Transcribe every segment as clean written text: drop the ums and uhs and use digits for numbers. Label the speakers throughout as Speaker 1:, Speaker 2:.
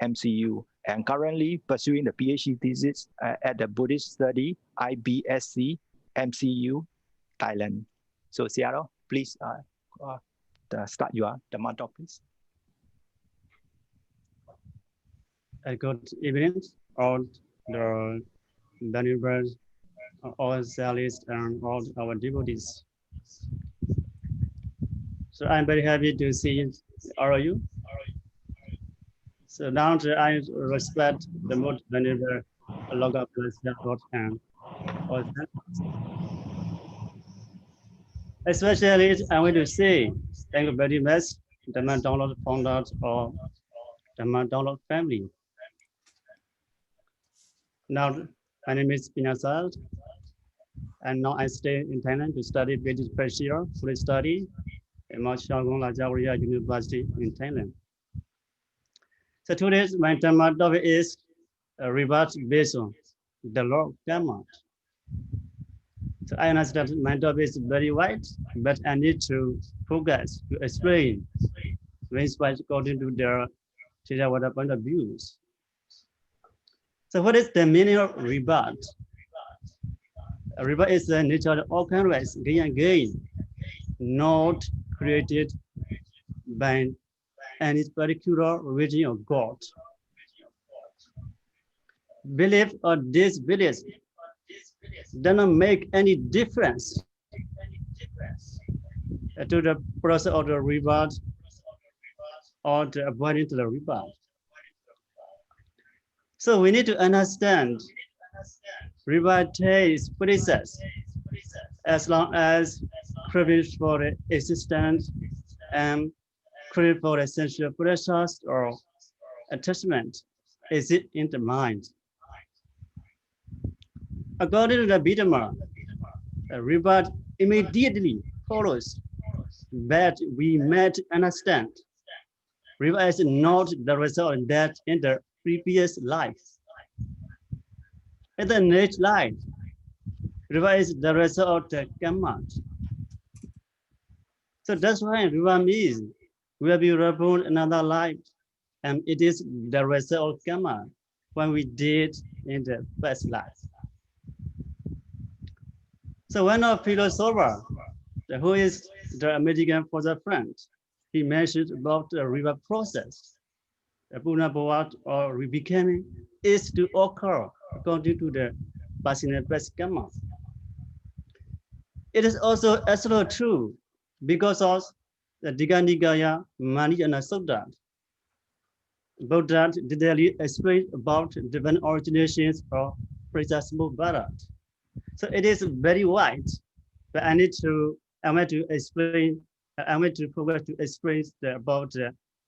Speaker 1: MCU, and currently pursuing the PhD thesis at the Buddhist Study IBSC MCU Thailand. So Seattle, please start your the talk, please.
Speaker 2: Good evening, all the believers, all zealots, and all our devotees. So I'm very happy to see all of you. So now I respect the most venerable Lord of God and all that. Especially, I want to say thank you very much, the McDonald founders or the McDonald family. Now, my name is Ven.Pannasara, and now I stay in Thailand to study British Persia, full study at Mount Shaolong Rajawarriya University in Thailand. So today, my topic is Rebirth based on the law of Kamma. So I understand my topic is very wide, but I need to focus to explain according to their Theravada point of views. So what is the meaning of rebirth? Rebirth is the nature of all kinds, gain and gain, not created by any particular religion or God. Belief or disbelief does not make any difference to the process of the rebirth or the avoiding to the rebirth. So we need to understand rebirth takes process as long as craving for the existence and craving for essential pressures or attachment is it in the mind. According to the Bidama, rebirth immediately follows, but we must understand rebirth is not the result of that in the previous life. In the next life, rebirth is the result of the Kamma. So that's why rebirth means we will be reborn another life, and it is the result of Kamma when we did in the first life. So one of philosopher, who is the American philosopher friend, he mentioned about the rebirth process. The Puna Bhavat or rebecoming is to occur according to the personal best Kamma. It is also absolutely true because of the Diganikaya Mahayana Sutta. Buddha detailedly explained about divine originations of Prajasambhu Bharat. So it is very wide, but I want to explain, I want to focus to explain about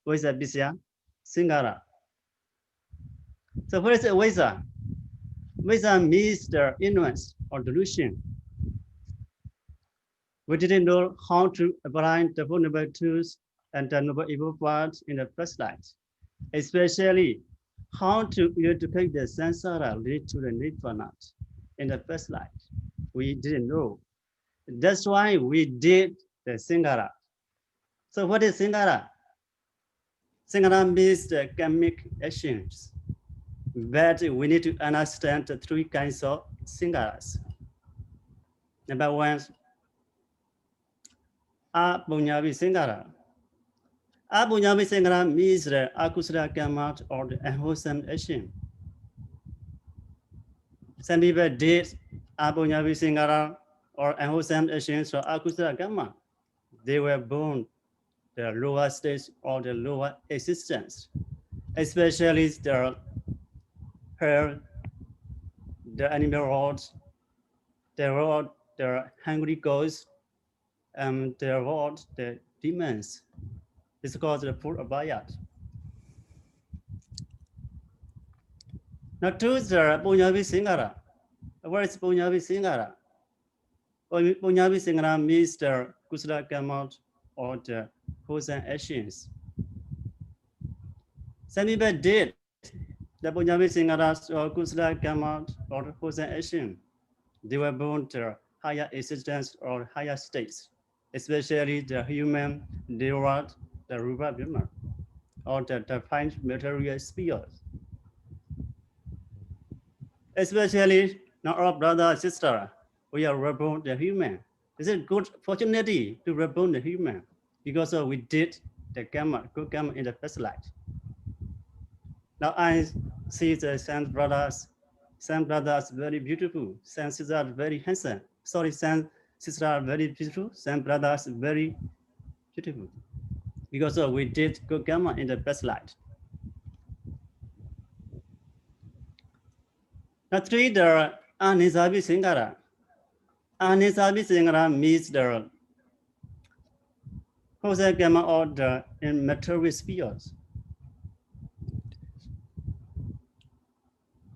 Speaker 2: Vesa Bisya Singara. So what is Vesa? Vesa means the ignorance or delusion. We didn't know how to apply the vulnerable tools and the noble evil parts in the first life, especially how to educate the samsara lead to the nirvana in the first life. We didn't know. That's why we did the Singara. So what is Singara? Singara means the karmic actions. But we need to understand the three kinds of Singaras. Number one, Abunyavi Singara. Abunyavi Singara means the akusara karma or the unwholesome action. Some people did Abunyavi Singara or unwholesome actions or akusara karma. They were born the lower stage or the lower existence, especially the hell, the animal world, the hungry ghosts, and the world, the demons. It's called the full abayat. Now to the Punjabi Singara. What is Punjabi Singara? Punjabi Singara means the Kusala Karma or the wholesome actions. Some people did the Punjabi Singaras or Kusala Karma or the wholesome action. They were born to higher existence or higher states, especially the human, the world, the rupa Brahma, or the defined material spheres. Especially now our brother and sister, we are reborn the human. It's a good opportunity to reborn the human because we did the good Kamma in the first life. Now I see the same brothers very beautiful, same sisters very handsome. Sorry, same sisters are very beautiful, same brothers very beautiful. Because we did good Kamma in the first life. Now three, the Anisabi Singara. Anisabi Singara means the Jose Kamma order in material spheres.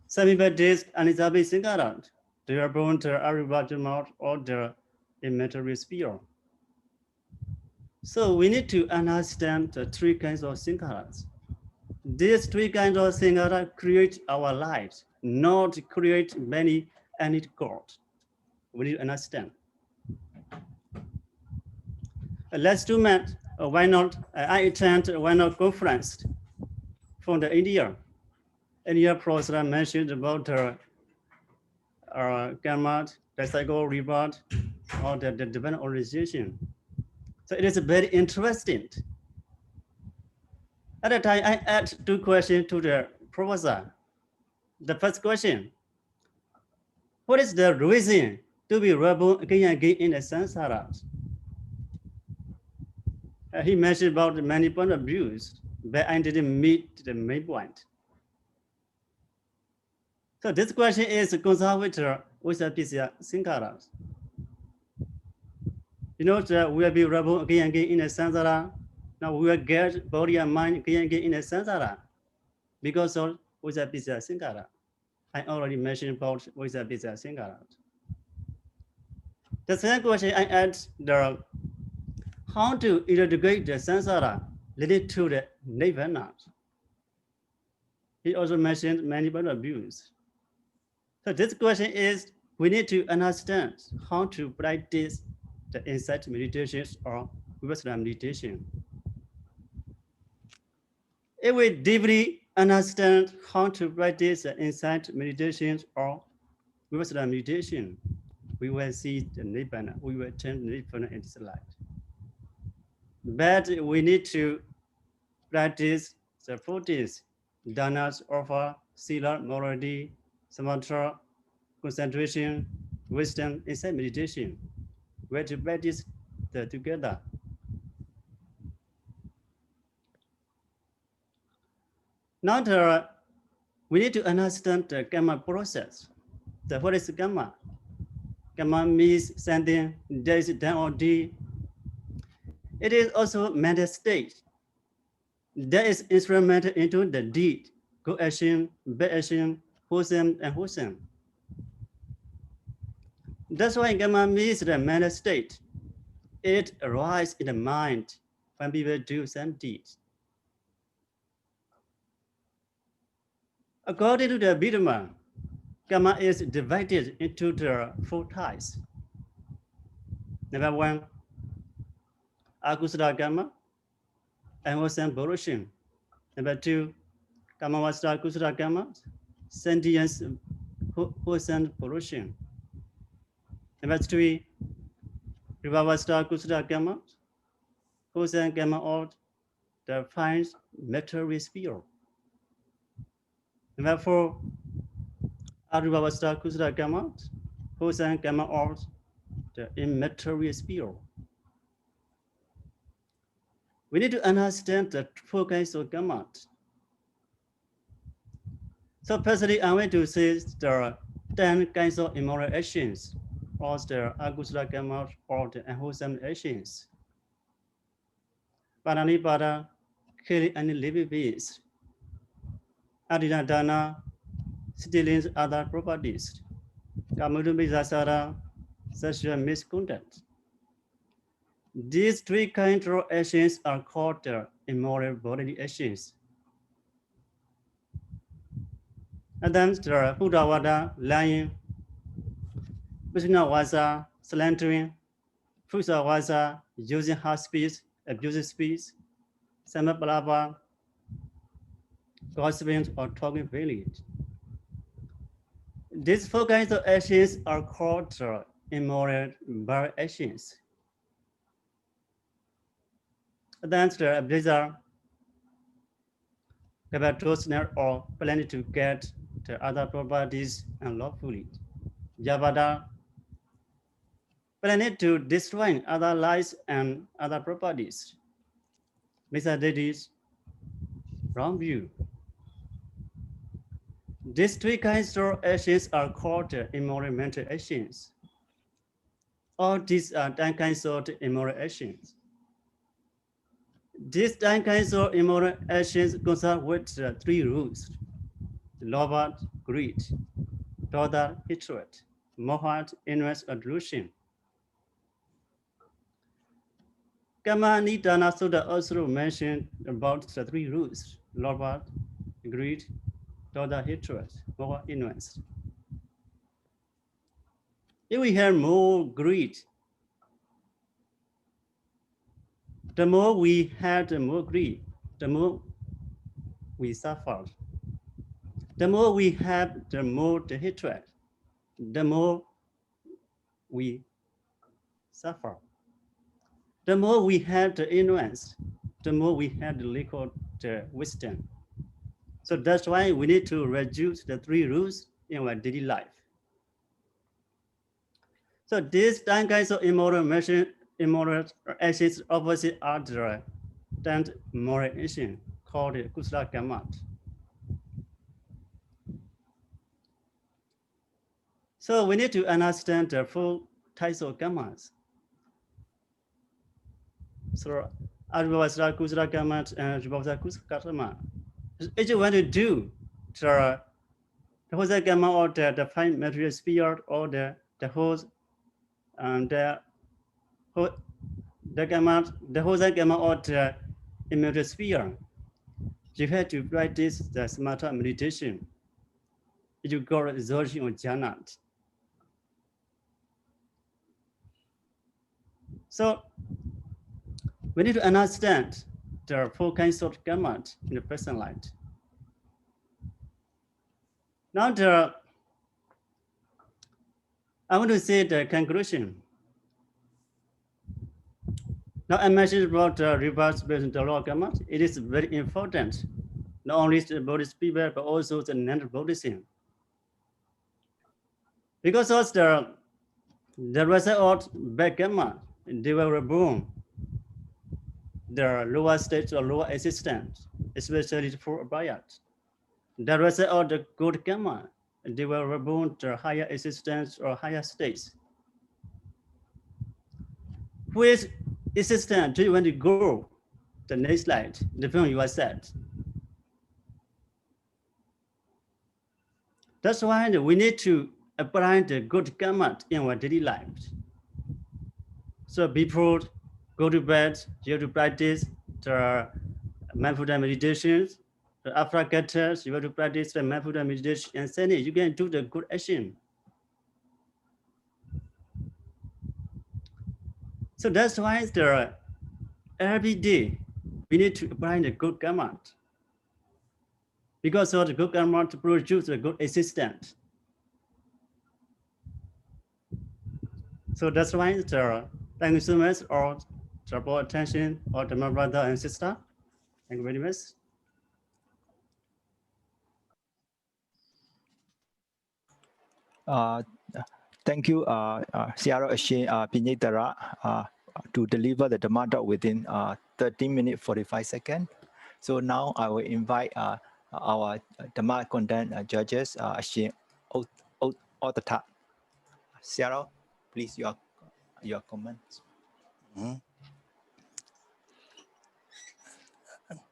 Speaker 2: Some people did Anisabi Singara. They are born to Arivajamot order in material sphere. So we need to understand the three kinds of Singaras. These three kinds of Singara create our lives, not create many any God. We need to understand. Last 2 months, why not? I attend one conference from the India. India professor mentioned about Kamma, the cycle rebirth, or the divine organization. So it is very interesting. At the time, I asked 2 questions to the professor. The first question, what is the reason to be reborn again and again in the samsara? He mentioned about many point of views, but I didn't meet the main point. So this question is conservator with a Singaras. You know that we will be reborn again and again in the samsara. Now we will get body and mind again and again in the samsara because of with a Singara. I already mentioned about with a Singara. The second question I asked the how to integrate the samsara related to the nirvana. He also mentioned many point of views. So this question is, we need to understand how to practice the insight meditations or vipassana meditation. If we deeply understand how to practice the insight meditations or vipassana meditation, we will see the nibbana, we will attain nibbana in this life. But we need to practice the 40s, dhanas, orpha, sila, morality, samatha, concentration, wisdom, insight meditation. We have to practice together. Now, we need to understand the Kamma process. What is Kamma? Kamma means something that is done or did. It is also mental state that is instrumented into the deed, good action, bad action, wholesome and wholesome. That's why Kamma means the mental state. It arises in the mind when people do some deeds. According to the Abhidhamma, Kamma is divided into the 4 types. Number 1, Akusala Kamma, unwholesome pollution. Number 2, Kamavasta Kusala Kamma, sentience wholesome pollution. Number 3, Rivavasta Kusala Kamma, wholesome Kamma of the fine material sphere. Number 4, Arivavasta Kusala Kamma, wholesome Kamma of the immaterial sphere. We need to understand the 4 kinds of Kamma. So personally, I want to say there 10 kinds of immoral actions, or the akusala Kamma, or the unwholesome actions. Paranipada, killing any living beings. Adina dana, stealing other properties. Kamma, sexual misconduct. These 3 kinds of actions are called the immoral bodily actions. And then there are Pudawada, lying, Vishnawasa, slandering, Pusawasa, using harsh speech, abusive speech, Samapalava, gossiping, or talking freely. These four kinds of actions are called immoral actions. Then these are covetousness or planning to get the other properties unlawfully. Javada, planning to destroy other lives and other properties. Misadidis, wrong view. These three kinds of actions are called immoral mental actions. All these are 10 kinds of immoral actions. These 10 kinds of immoral actions concern with three rules: love, greed; Dodha, hatred; moha, interest or delusion. Kamma Nidana Sutta also mentioned about the three rules: love, greed; Dodha, hatred; moha, interest. If we have more greed, the more we have, the more greed, the more we suffer. The more we have, the more the hatred, the more we suffer. The more we have the ignorance, the more we have the lack of the wisdom. So that's why we need to reduce the three rules in our daily life. So these 10 kinds of immoral actions opposite are the 10th moral action called kusala kamma. So we need to understand the four types of kammas. So Advavasara kusala kamma and Ribhavasara kusala kamma. Each one to do the whole gamma or the fine material sphere or the whole the whole gamma or the immaterial sphere. You have to practice the samatha meditation. You got exhaustion or jhana. So we need to understand there are four kinds of gamma in the present light. Now I want to say the conclusion. Now I mentioned about the rebirth based on the law of karma. It is very important, not only the Buddhist people, but also the non-Buddhism. Because of the result of bad karma, they were reborn. The lower states or lower existence, especially for Abhayat. The result of the good karma, they were reborn to higher existence or higher states. Which existence do you want to go? The next slide, depending on your set. That's why we need to apply the good karma in our daily lives. So before go to bed, you have to practice the mindfulness meditations. After get you have to practice the mindfulness meditation, and then you can do the good action. So that's why every day we need to apply the good karma. Because of the good karma to produce a good existence. So that's why thank you so much for your attention, or my brother and sister. Thank you very much.
Speaker 1: Thank you, Siaro Ashe Pinitara, to deliver the Dhamma talk within 13 minutes 45 seconds. So now I will invite our Dhamma content judges, Ashe Otata. Siaro, please, your comments.
Speaker 3: Mm-hmm.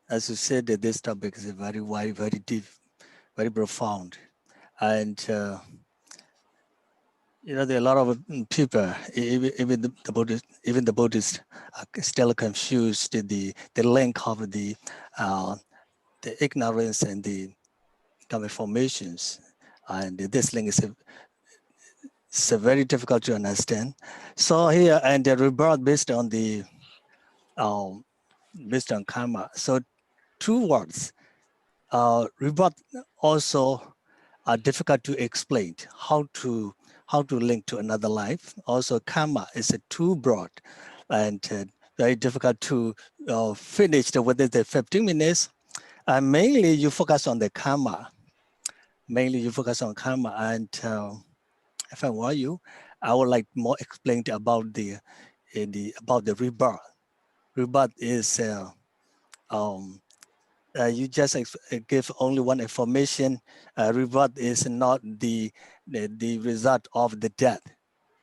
Speaker 3: As you said, this topic is very wide, very deep, very profound. And, there are a lot of people, even the Buddhists are still confused the link of the ignorance and the karma formations. And this link is very difficult to understand. So here, and the rebirth based on karma. So two words, rebirth also are difficult to explain how to link to another life. Also, karma is too broad and very difficult to finish within the 15 minutes. Mainly, you focus on the karma. Mainly, you focus on karma, and if I were you, I would like more explained about the rebirth. Rebirth is you just give only one information. Rebirth is not the result of the death.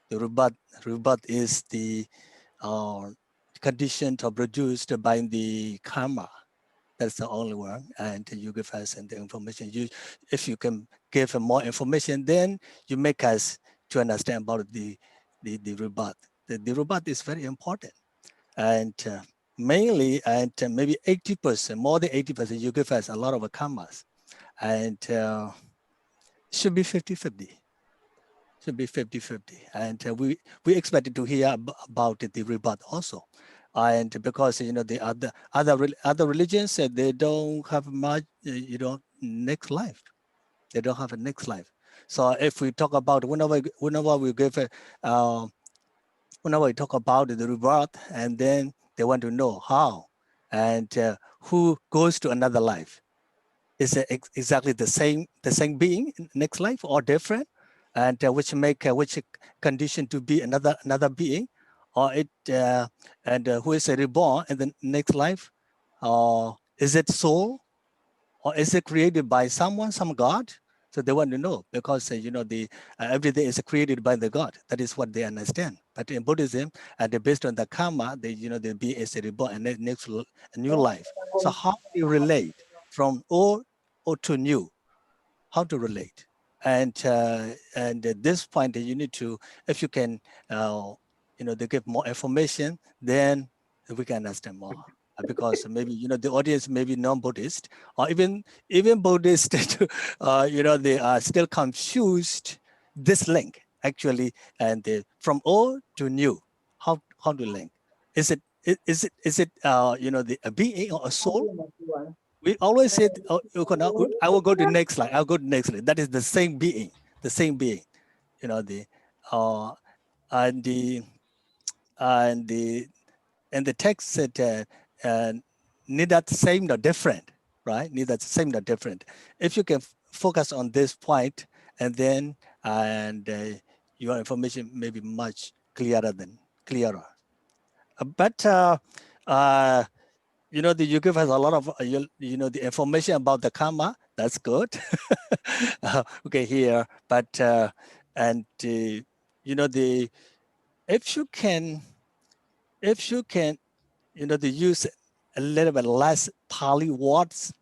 Speaker 3: The rebirth is the condition produced by the karma. That's the only one, and you give us the information. If you can give more information, then you make us to understand about the rebirth. The rebirth is very important, and mainly, and maybe 80%, more than 80%, you give us a lot of karmas, and should be 50-50. Should be 50-50, and we expected to hear about the rebirth also. And because the other religions said they don't have much next life. They don't have a next life. So if we talk about whenever we give whenever we talk about the rebirth, and then they want to know how and who goes to another life. Is it exactly the same being in next life or different? And which make which condition to be another being, or it and who is reborn in the next life, or is it soul, or is it created by someone, some god? So they want to know, because the everything is created by the god. That is what they understand. But in Buddhism, and based on the karma, the being is reborn and next a new life. So how do you relate from old to new? How to relate? And at this point, you need to, if you can, they give more information, then we can understand more. Because maybe the audience may be non-Buddhist, or even Buddhist, they are still confused this link actually, and from old to new, how to link? Is it a being or a soul? We always said, oh, I will go to next slide. I'll go to next slide. That is the same being, and the text said neither same nor different, right? Neither same nor different. If you can focus on this point, and then your information may be much clearer. But you give us a lot of the information about the karma. That's good. Okay, here, but if you can they use a little bit less Pali words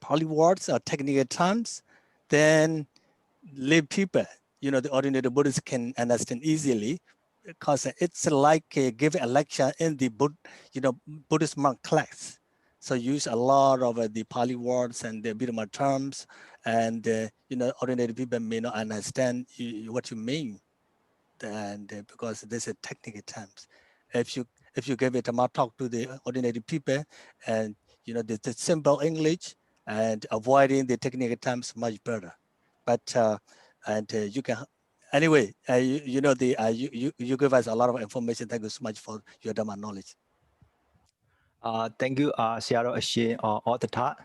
Speaker 3: or technical terms, then lay people, the ordinary Buddhists can understand easily, because it's like giving a lecture in the Buddhist monk class. So use a lot of the Pali words and the Buddhist terms, and ordinary people may not understand what you mean, and because this is technical terms. If you give it a talk to the ordinary people, and the simple English and avoiding the technical terms, much better. But you can anyway. You give us a lot of information. Thank you so much for your Dhamma knowledge.
Speaker 1: Thank you, Seattle Ashe or the Tat.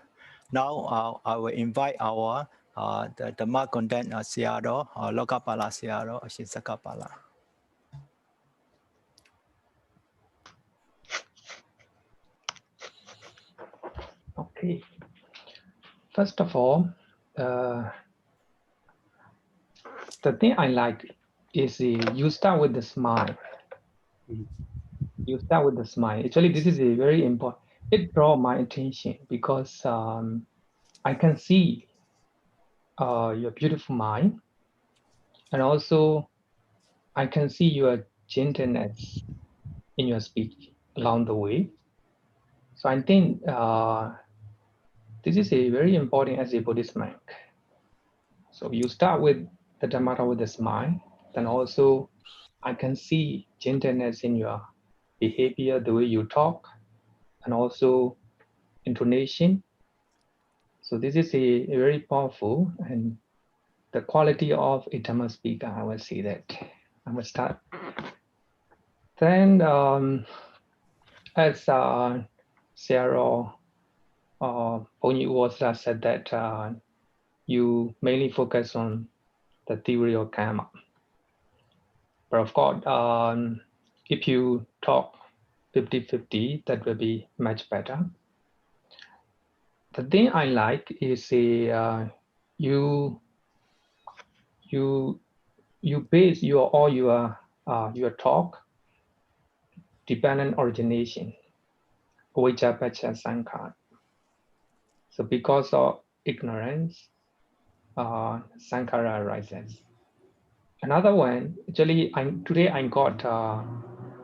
Speaker 1: Now I will invite our the Dhamma content Seattle Lokapala Seattle Ashe Sakapala.
Speaker 4: Okay. First of all, the thing I like is you start with the smile. You start with the smile. Actually, this is a very important. It draw my attention because I can see your beautiful mind, and also I can see your gentleness in your speech along the way. So I think this is a very important as a Buddhist monk. So you start with the Dhammata with a smile, then also I can see gentleness in your behavior, the way you talk, and also intonation. So this is a very powerful and the quality of a Tamil speaker. I will see that. I will start. Then as Sarah Ponyuwasa said that you mainly focus on the theory of Kamma. But of course, if you talk 50-50, that will be much better. The thing I like is you base all your talk dependent origination, Vijapacha Sankara. So because of ignorance, Sankara arises. Another one, actually, today I got,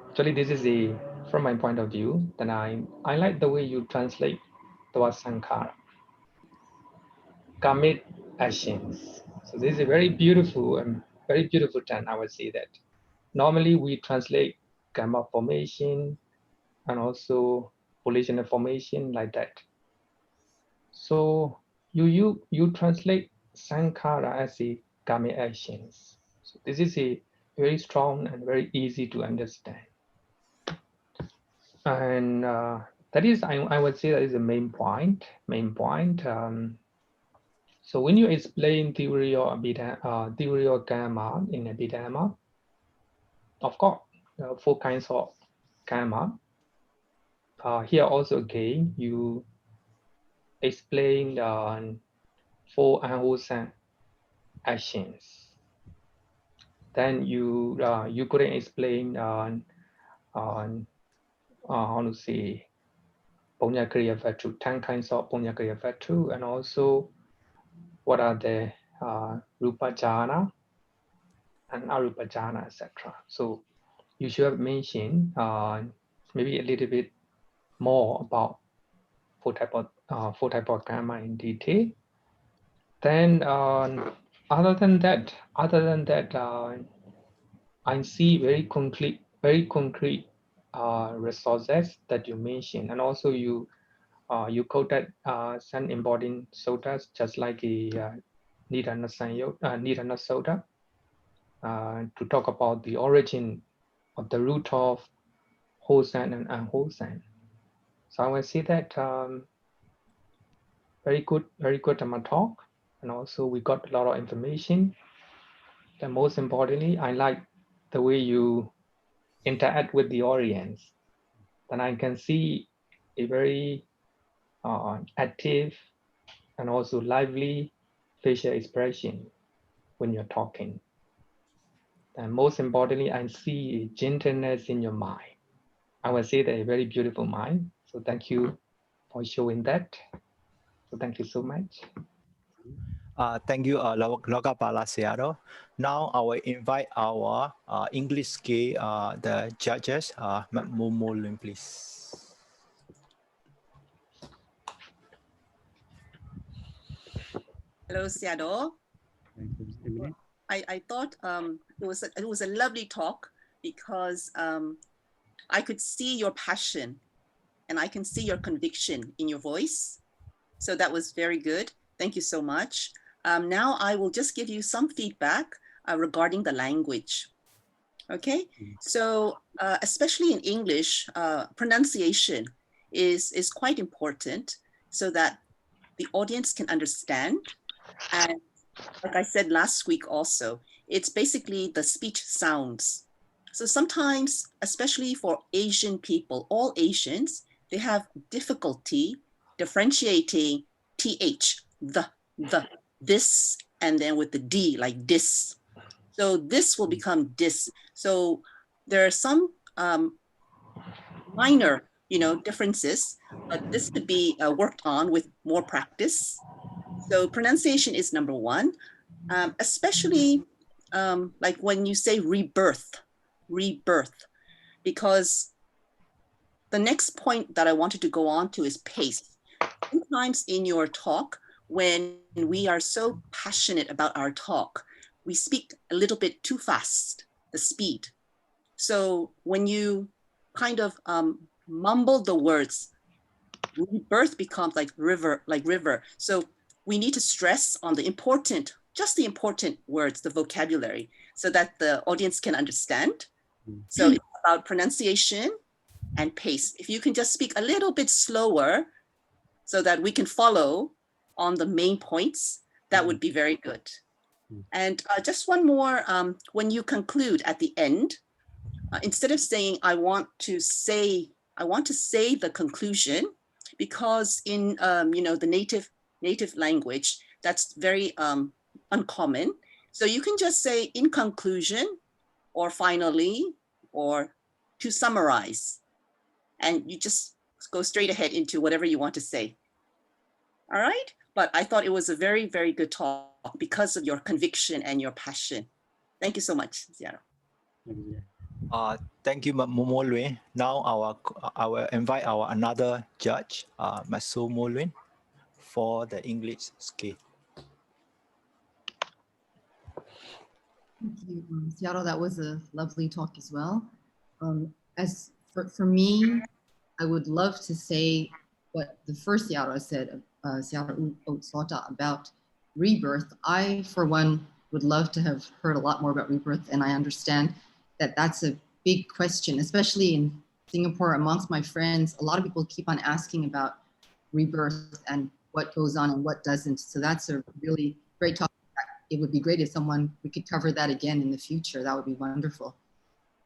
Speaker 4: actually this is from my point of view, then I like the way you translate the word Sankara. Commit actions. So this is a very beautiful term, I would say that. Normally we translate Kamma formation and also volitional formation like that. So you translate Sankara as a Kami actions. So this is a very strong and very easy to understand. And that is, I would say that is the main point. So when you explain theory of Kamma in Abhidhamma, of course, 4 kinds of Kamma. Here also again, you explain 4 unwholesome actions. Then you couldn't explain how to say Punya-kriya virtue, 10 kinds of Punya-kriya virtue, and also what are the Rupa jhana and Arupa jhana, etc. So you should have mentioned maybe a little bit more about 4 type of Kamma in detail. Then other than that, I see very concrete resources that you mentioned, and also you quoted some embodied suttas, just like the Nidana Sutta, to talk about the origin of the root of wholesome and unwholesome. So I will say that very good talk, and also we got a lot of information. And most importantly, I like the way you interact with the audience. Then I can see a very active and also lively facial expression when you're talking. And most importantly, I see gentleness in your mind. I would say that a very beautiful mind. So thank you for showing that. So thank you so much.
Speaker 1: Thank you, Lokapala Seattle. Now I will invite our English skill, the judges, Momo Lin, please.
Speaker 5: Hello, Seattle.
Speaker 2: Thank you, Emily.
Speaker 5: I thought it was a lovely talk because I could see your passion and I can see your conviction in your voice. So that was very good. Thank you so much. Now I will just give you some feedback regarding the language. Okay, so especially in English, pronunciation is quite important so that the audience can understand. And like I said last week also, it's basically the speech sounds. So sometimes, especially for Asian people, all Asians, they have difficulty differentiating TH, the, this, and then with the D, like this. So this will become dis. So there are some minor, differences, but this could be worked on with more practice. So pronunciation is number 1, especially like when you say rebirth, because the next point that I wanted to go on to is pace. Sometimes in your talk, when we are so passionate about our talk, we speak a little bit too fast, the speed. So when you kind of mumble the words, rebirth becomes like river. So we need to stress on the important, just the important words, the vocabulary, so that the audience can understand. So it's about pronunciation and pace. If you can just speak a little bit slower so that we can follow on the main points, that would be very good. And just one more, when you conclude at the end, instead of saying, I want to say the conclusion, because in the native language, that's very uncommon. So you can just say in conclusion, or finally, or to summarize, and you just go straight ahead into whatever you want to say. All right? But I thought it was a very, very good talk because of your conviction and your passion. Thank you so much, Ziara.
Speaker 1: Thank you, Momolwe. Now I will invite our another judge, Maso Molwin, for the English scale.
Speaker 6: Thank you, Seattle. That was a lovely talk as well. As for me, I would love to say what the first Seattle said, Seattle Otsota, about rebirth. I, for one, would love to have heard a lot more about rebirth, and I understand that that's a big question, especially in Singapore amongst my friends. A lot of people keep on asking about rebirth and what goes on and what doesn't. So that's a really great topic. It would be great if we could cover that again in the future. That would be wonderful.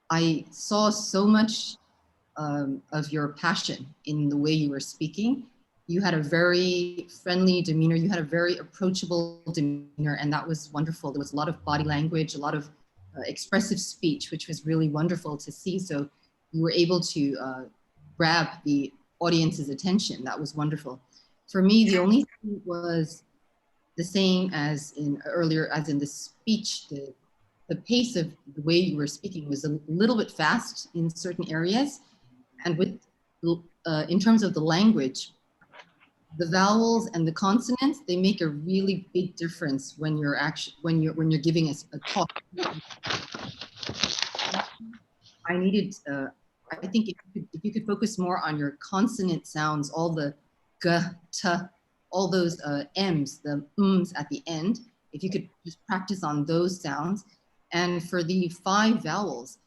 Speaker 6: I saw so much of your passion in the way you were speaking. You had a very friendly demeanor. You had a very approachable demeanor, and that was wonderful. There was a lot of body language, a lot of expressive speech, which was really wonderful to see. So you were able to grab the audience's attention. That was wonderful. For me, the only thing was the same as in earlier, as in the speech, the pace of the way you were speaking was a little bit fast in certain areas. And with, in terms of the language, the vowels and the consonants, they make a really big difference when you're when you're giving us a talk. I needed, I think if you could focus more on your consonant sounds, all the g, t, all those M's, the ums at the end, if you could just practice on those sounds. And for the 5 vowels,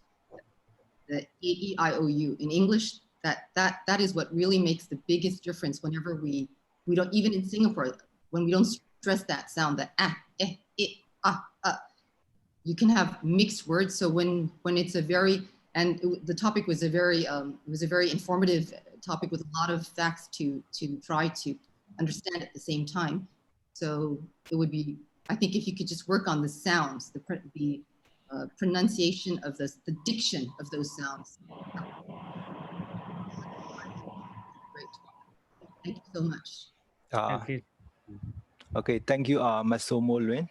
Speaker 6: the A, E, I, O, U in English, that is what really makes the biggest difference whenever we don't, even in Singapore, when we don't stress that sound, the ah, eh, you can have mixed words. So when it's a very, the topic was a very, it was a very informative topic with a lot of facts to try to understand at the same time. So it would be, I think if you could just work on the sounds, the pronunciation of the diction of those sounds. Great. Thank you so much.
Speaker 1: Okay, thank you, Maso Molwin.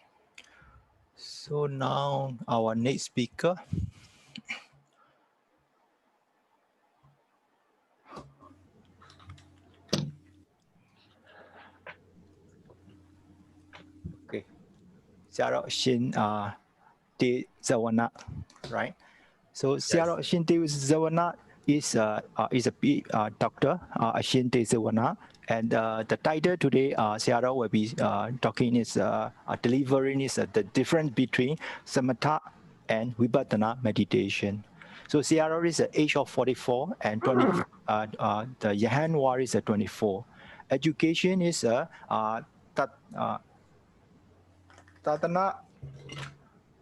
Speaker 1: So now our next speaker. Okay, Siaro Shin Te Zawana, right? So Siaro Shin Te Zawana is a doctor, Shin Te Zawana. And the title today, Siaro will be talking is delivering is the difference between samatha and vipassana meditation. So Siaro is the age of 44 and 20. The Yahan War is 24. Education is Tatana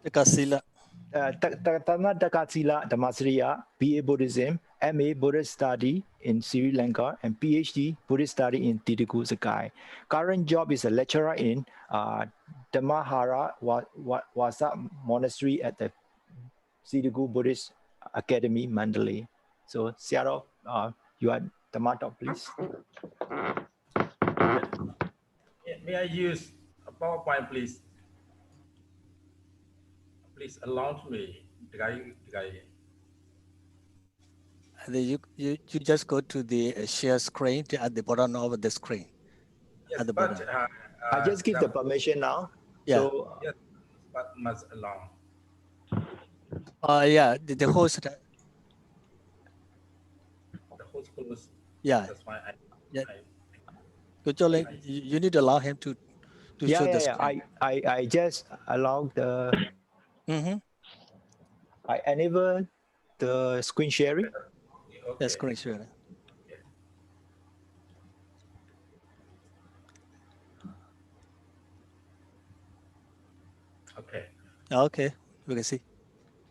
Speaker 3: Kasila.
Speaker 1: Tatana Dakatila Damasriya, BA Buddhism, MA Buddhist Study in Sri Lanka, and PhD Buddhist Study in Titiku Sakai. Current job is a lecturer in Dhammahara Wasa Monastery at the Titiku Buddhist Academy, Mandalay. So, Siaro, you are Dhamma, please.
Speaker 7: May I use a PowerPoint, please? Please allow me.
Speaker 3: You just go to the share screen at the bottom of the screen.
Speaker 7: Yes,
Speaker 3: at the
Speaker 7: but,
Speaker 3: bottom.
Speaker 1: I just give the permission now.
Speaker 3: Yeah.
Speaker 1: So,
Speaker 7: yes, but must allow.
Speaker 3: Yeah, the host.
Speaker 7: The host close.
Speaker 3: Yeah.
Speaker 7: That's why
Speaker 3: Yeah. You need to allow him to to
Speaker 1: Yeah,
Speaker 3: show
Speaker 1: yeah,
Speaker 3: the
Speaker 1: yeah.
Speaker 3: screen.
Speaker 1: I just allow the I enable the screen sharing.
Speaker 3: The
Speaker 7: Okay.
Speaker 3: screen sharing.
Speaker 7: Okay.
Speaker 3: Okay, we can see.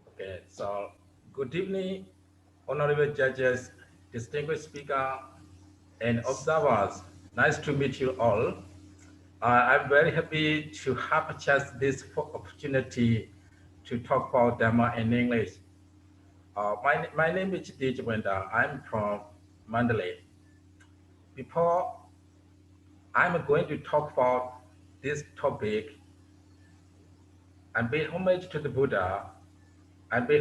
Speaker 7: Okay. So, good evening, honorable judges, distinguished speaker, and observers. Nice to meet you all. I'm very happy to have just this opportunity to talk about Dharma in English. My name is Dijwenda. I'm from Mandalay. Before I'm going to talk about this topic and pay homage to the Buddha and pay